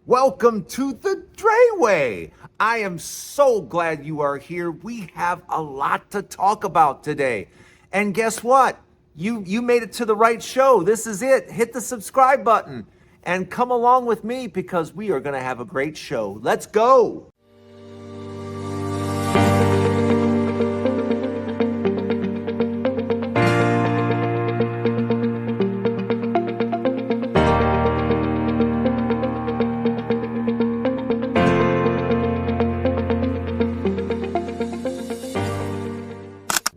Welcome to the Drayway. I am so glad you are here. We have a lot to talk about today. And guess what? You made it to the right show. This is it. Hit the subscribe button and come along with me because we are going to have a great show. Let's go.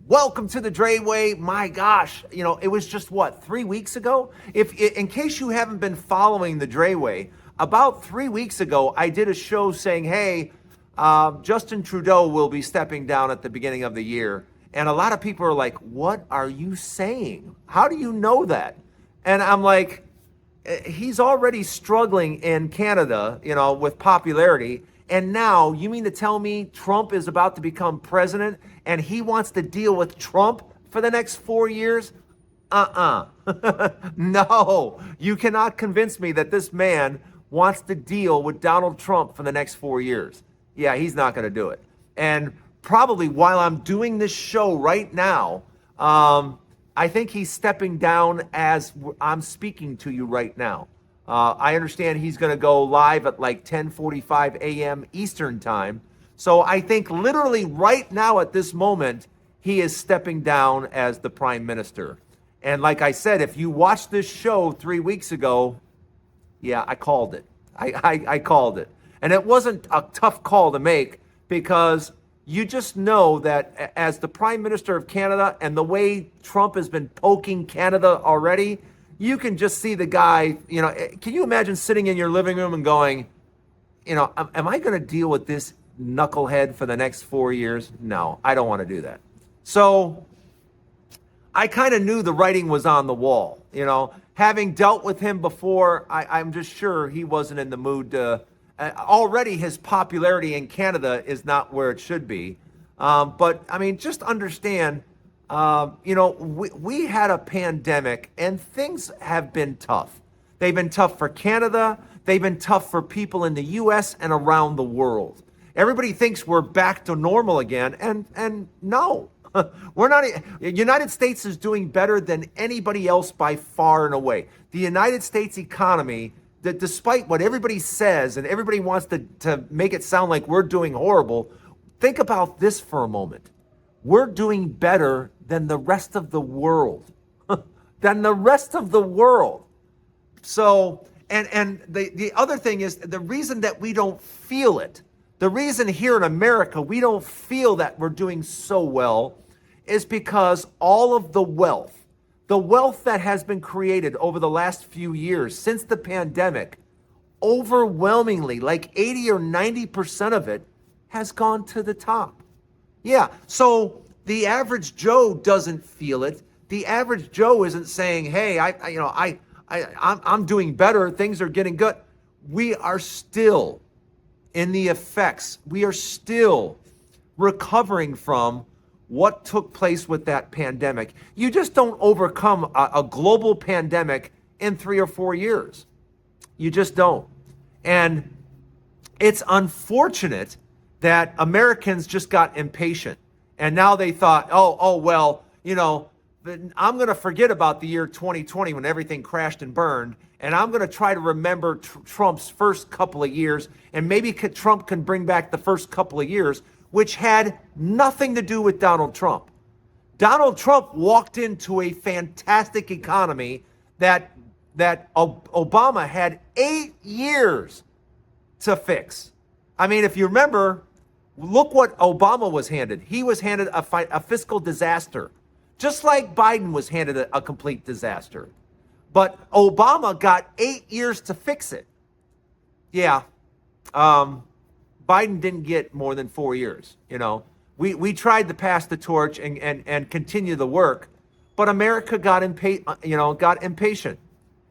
Welcome to the Drayway. My gosh, it was just 3 weeks ago? In case you haven't been following the Drayway, about 3 weeks ago, I did a show saying, hey, Justin Trudeau will be stepping down at the beginning of the year. And a lot of people are like, what are you saying? How do you know that? And I'm like, he's already struggling in Canada, with popularity. And now you mean to tell me Trump is about to become president and he wants to deal with Trump for the next 4 years? No, you cannot convince me that this man wants to deal with Donald Trump for the next 4 years. Yeah, he's not going to do it. And probably while I'm doing this show right now, I think he's stepping down as I'm speaking to you right now. I understand he's going to go live at like 10:45 a.m. Eastern time. So I think literally right now at this moment, he is stepping down as the prime minister. And like I said, if you watched this show 3 weeks ago, yeah, I called it. I called it. And it wasn't a tough call to make because you just know that as the prime minister of Canada and the way Trump has been poking Canada already, you can just see the guy, can you imagine sitting in your living room and going, am I going to deal with this knucklehead for the next 4 years? No, I don't want to do that. So I kind of knew the writing was on the wall, having dealt with him before, I'm just sure he wasn't in the mood to, already his popularity in Canada is not where it should be. But I mean, just understand, we had a pandemic and things have been tough. They've been tough for Canada. They've been tough for people in the U.S. and around the world. Everybody thinks we're back to normal again. And no, we're not. The United States is doing better than anybody else by far and away. The United States economy, that despite what everybody says and everybody wants to make it sound like we're doing horrible, think about this for a moment. We're doing better than the rest of the world. Than the rest of the world. So, and the other thing is the reason that we don't feel it, the reason here in America we don't feel that we're doing so well is because all of the wealth that has been created over the last few years since the pandemic, overwhelmingly, like 80 or 90% of it has gone to the top. Yeah, so the average Joe doesn't feel it. The average Joe isn't saying, "Hey, I'm doing better. Things are getting good." We are still in the effects. We are still recovering from what took place with that pandemic. You just don't overcome a global pandemic in 3 or 4 years. You just don't. And it's unfortunate that Americans just got impatient. And now they thought, well, I'm going to forget about the year 2020 when everything crashed and burned. And I'm going to try to remember Trump's first couple of years. And maybe Trump can bring back the first couple of years, which had nothing to do with Donald Trump. Donald Trump walked into a fantastic economy that Obama had 8 years to fix. I mean, if you remember, look what Obama was handed. He was handed a fiscal disaster, just like Biden was handed a complete disaster. But Obama got 8 years to fix it. Yeah. Biden didn't get more than 4 years. We tried to pass the torch and continue the work, but America got impatient.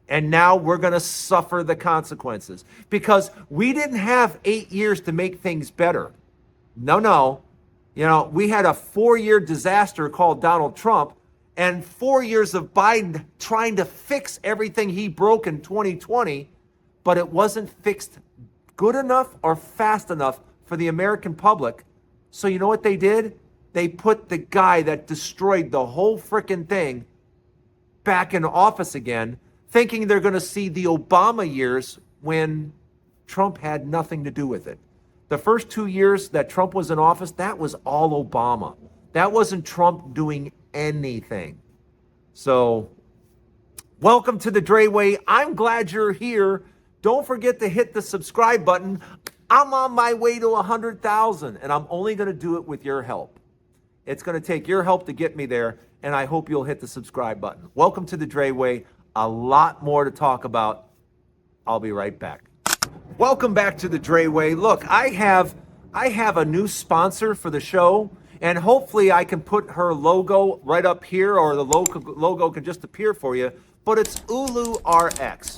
And now we're going to suffer the consequences because we didn't have 8 years to make things better. No. We had a 4-year disaster called Donald Trump and 4 years of Biden trying to fix everything he broke in 2020, but it wasn't fixed good enough or fast enough for the American public. So you know what they did? They put the guy that destroyed the whole frickin' thing back in office again, thinking they're going to see the Obama years when Trump had nothing to do with it. The first 2 years that Trump was in office, that was all Obama. That wasn't Trump doing anything. So, welcome to the Dray Way. I'm glad you're here. Don't forget to hit the subscribe button. I'm on my way to 100,000, and I'm only going to do it with your help. It's going to take your help to get me there, and I hope you'll hit the subscribe button. Welcome to the Dray Way. A lot more to talk about. I'll be right back. Welcome back to the Dray Way. Look, I have a new sponsor for the show, and hopefully I can put her logo right up here, or the logo can just appear for you, but it's ULU RX.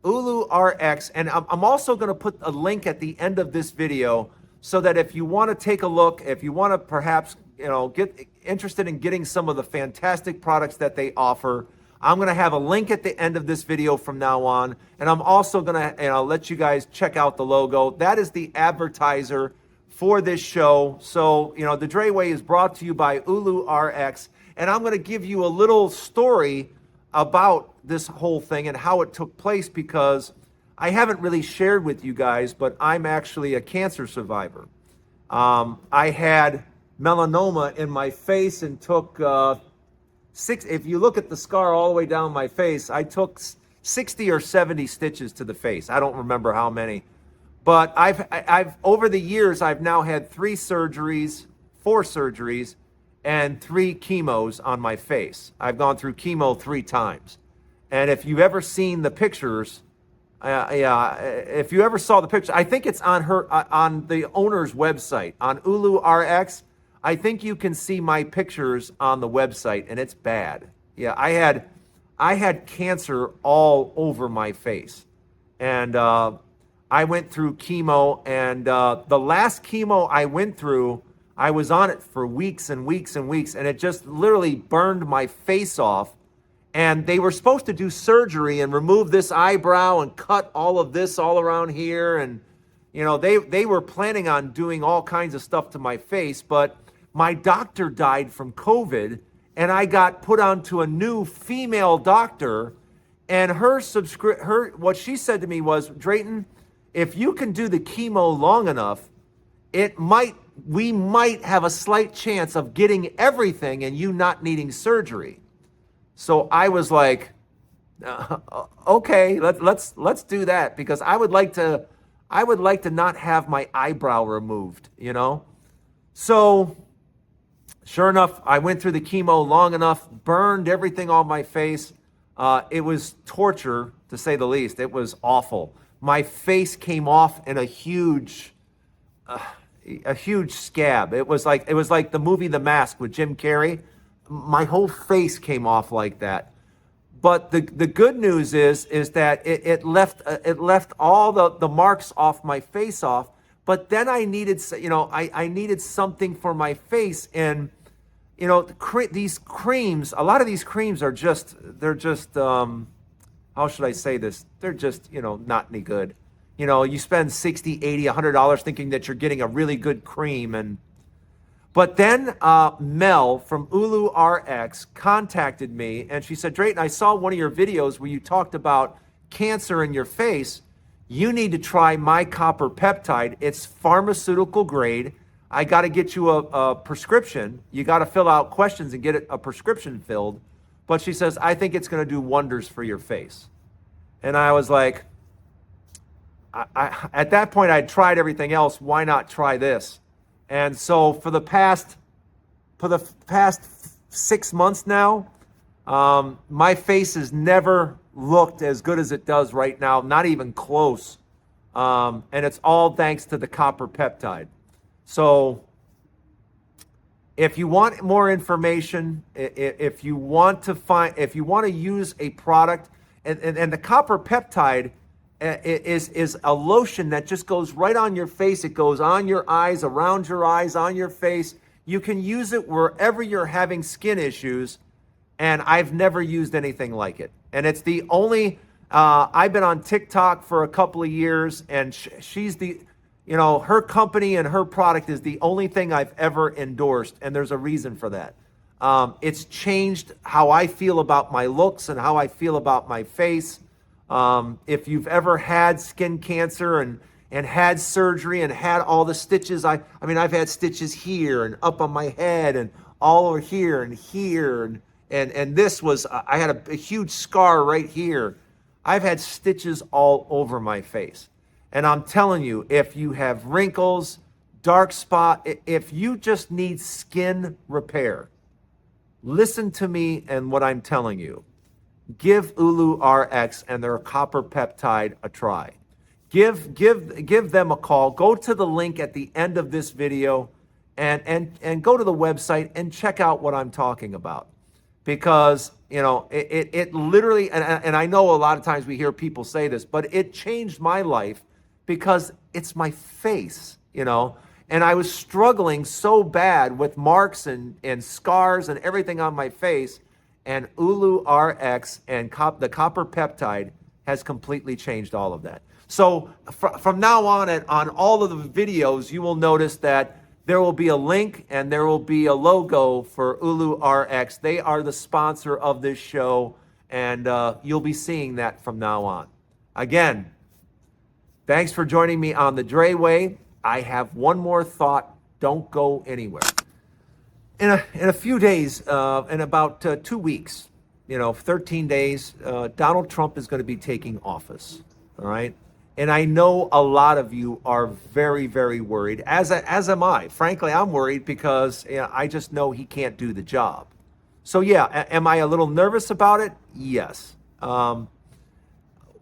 ULU RX, and I'm also going to put a link at the end of this video so that if you want to take a look, if you want to perhaps, get interested in getting some of the fantastic products that they offer, I'm going to have a link at the end of this video from now on, and I'm also going to let you guys check out the logo. That is the advertiser for this show. So, the Dray Way is brought to you by ULU RX, and I'm going to give you a little story about this whole thing and how it took place, because I haven't really shared with you guys, but I'm actually a cancer survivor. I had melanoma in my face and took if you look at the scar all the way down my face, I took 60 or 70 stitches to the face. I don't remember how many. But I've over the years, I've now had 4 surgeries, and 3 chemos on my face. I've gone through chemo 3 times. And if you've ever seen the pictures, if you ever saw the picture, I think it's on the owner's website, on ULU RX. I think you can see my pictures on the website, and it's bad. Yeah, I had cancer all over my face, and I went through chemo, and the last chemo I went through, I was on it for weeks and weeks and weeks, and it just literally burned my face off. And they were supposed to do surgery and remove this eyebrow and cut all of this all around here, and they were planning on doing all kinds of stuff to my face, but my doctor died from COVID, and I got put onto a new female doctor, and what she said to me was, Drayton, if you can do the chemo long enough, we might have a slight chance of getting everything and you not needing surgery. So I was like, okay, let's do that, because I would like to not have my eyebrow removed, So sure enough, I went through the chemo long enough, burned everything on my face. It was torture, to say the least. It was awful. My face came off in a huge scab. It was like the movie The Mask with Jim Carrey. My whole face came off like that. But the good news is that it left all the marks off my face off. But then I needed I needed something for my face, and these creams, a lot of these creams are just how should I say this? They're just not any good. You spend $60, $80, $100 thinking that you're getting a really good cream, but then Mel from ULU RX contacted me, and she said, Drayton, I saw one of your videos where you talked about cancer in your face. You need to try my copper peptide. It's pharmaceutical grade. I got to get you a prescription. You got to fill out questions and get a prescription filled. But she says, I think it's going to do wonders for your face. And I was like, at that point, I'd tried everything else. Why not try this? And so for the past 6 months now, my face has never looked as good as it does right now, not even close. And it's all thanks to the copper peptide. So if you want more information, if you want to use a product, and the copper peptide is a lotion that just goes right on your face. It goes on your eyes, around your eyes, on your face. You can use it wherever you're having skin issues, and I've never used anything like it. And it's the only I've been on TikTok for a couple of years, and she's her company and her product is the only thing I've ever endorsed, and there's a reason for that. It's changed how I feel about my looks and how I feel about my face. If you've ever had skin cancer and had surgery and had all the stitches, I mean, I've had stitches here and up on my head and all over here and here. And this was, I had a huge scar right here. I've had stitches all over my face. And I'm telling you, if you have wrinkles, dark spot, if you just need skin repair, listen to me and what I'm telling you. Give ULU RX and their copper peptide a try. Give them a call. Go to the link at the end of this video and go to the website and check out what I'm talking about. Because, it literally, and I know a lot of times we hear people say this, but it changed my life because it's my face, and I was struggling so bad with marks and scars and everything on my face, and ULU RX and the copper peptide has completely changed all of that. So from now on all of the videos, you will notice that there will be a link and there will be a logo for ULU RX. They are the sponsor of this show, and you'll be seeing that from now on. Again, thanks for joining me on the Dray Way. I have one more thought. Don't go anywhere. In a few days, in about 2 weeks, 13 days, Donald Trump is going to be taking office. All right. And I know a lot of you are very, very worried, as am I. Frankly, I'm worried because I just know he can't do the job. So yeah, am I a little nervous about it? Yes.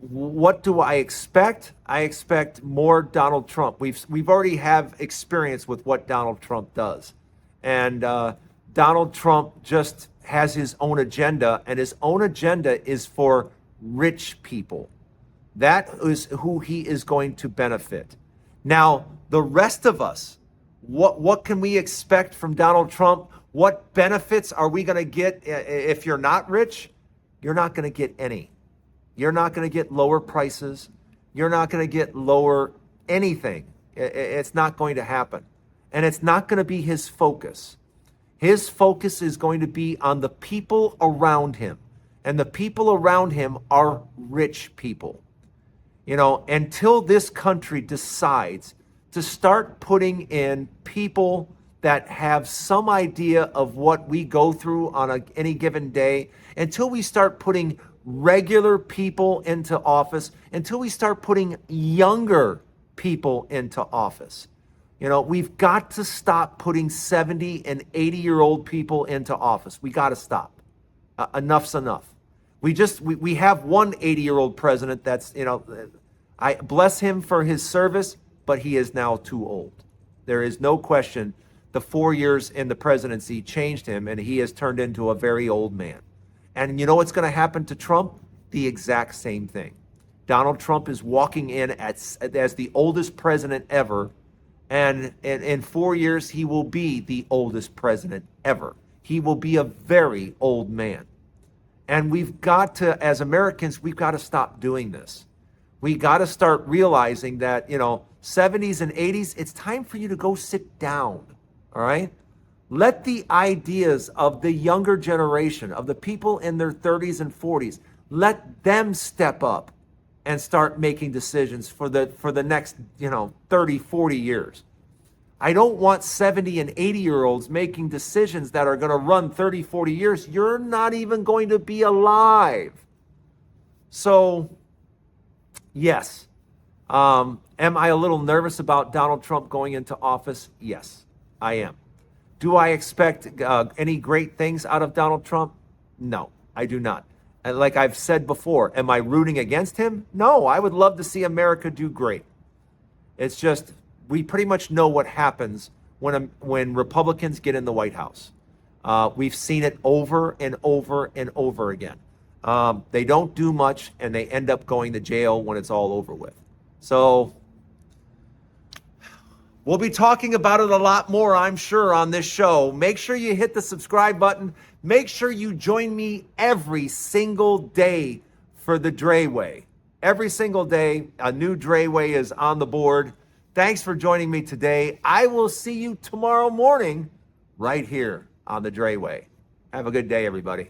What do I expect? I expect more Donald Trump. We've already have experience with what Donald Trump does. And Donald Trump just has his own agenda, and his own agenda is for rich people. That is who he is going to benefit. Now, the rest of us, what can we expect from Donald Trump? What benefits are we going to get if you're not rich? You're not going to get any. You're not going to get lower prices. You're not going to get lower anything. It's not going to happen. And it's not going to be his focus. His focus is going to be on the people around him. And the people around him are rich people. Until this country decides to start putting in people that have some idea of what we go through on any given day, until we start putting regular people into office, until we start putting younger people into office. We've got to stop putting 70 and 80-year-old people into office. We got to stop. Enough's enough. We have one 80-year-old president that's, I bless him for his service, but he is now too old. There is no question the 4 years in the presidency changed him, and he has turned into a very old man. And you know what's going to happen to Trump? The exact same thing. Donald Trump is walking in as the oldest president ever, and in 4 years, he will be the oldest president ever. He will be a very old man. And we've got to, as Americans, we've got to stop doing this. We got to start realizing that, 70s and 80s, it's time for you to go sit down, all right? Let the ideas of the younger generation, of the people in their 30s and 40s, let them step up and start making decisions for the next, 30, 40 years. I don't want 70 and 80-year-olds making decisions that are going to run 30, 40 years. You're not even going to be alive. So, yes. Am I a little nervous about Donald Trump going into office? Yes, I am. Do I expect any great things out of Donald Trump? No, I do not. And like I've said before, am I rooting against him? No, I would love to see America do great. It's just, we pretty much know what happens when Republicans get in the White House. We've seen it over and over and over again. They don't do much, and they end up going to jail when it's all over with. So we'll be talking about it a lot more, I'm sure, on this show. Make sure you hit the subscribe button. Make sure you join me every single day for the Drayway. Every single day, a new Drayway is on the board. Thanks for joining me today. I will see you tomorrow morning right here on the Drayway. Have a good day, everybody.